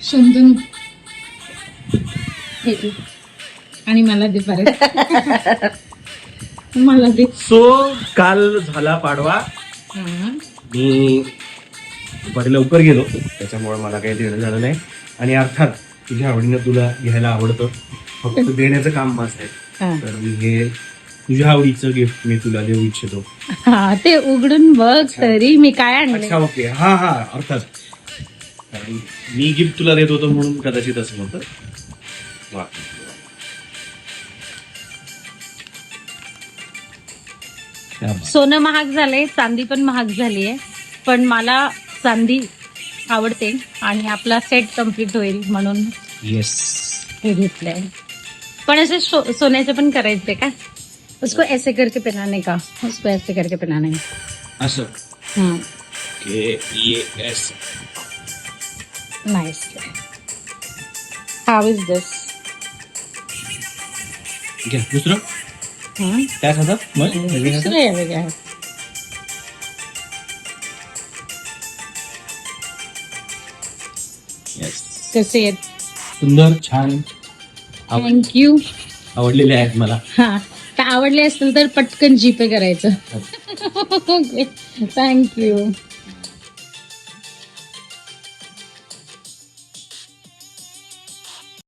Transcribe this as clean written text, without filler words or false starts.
शंतनू आणि मला दे परत. मला दे. सो काल झाला पाडवा. मी दुपारी लवकर गेलो त्याच्यामुळे मला काही देणं झालं नाही. आणि अर्थात तुझ्या आवडीनं तुला घ्यायला आवडतं, फक्त देण्याचं काम माझं आहे. तर मी हे तुझ्या आवडीचं गिफ्ट मी तुला देऊ इच्छितो. हा ते उघडून बघ तरी मी काय आणले. अच्छा ओके. हा हा अर्थात कारण मी गिफ्ट तुला देत होतो म्हणून कदाचित असं होतं. वा क्या बात. सोनं महाग झालंय, चांदी पण महाग झाली आहे, पण मला चांदी आवडते आणि आपला सेट कम्प्लीट होईल म्हणून येस हे घेतलंय. पण असे सोन्याचे पण करायचे का? उसको ऐसे करके पहनाने का, उसको ऐसे करके पहनाने का. असं के ये एस. नाईस. हाऊ इज दिस? घ्या दुसरं त्याच हातात मग नवीन हातात. दुसरं आहे वेगळं. येस कसे आहेत? सुंदर छान थँक्यू. आवडलेले आहेत मला. हा तर आवडले असतील तर पटकन जीपे करायचं. थँक्यू.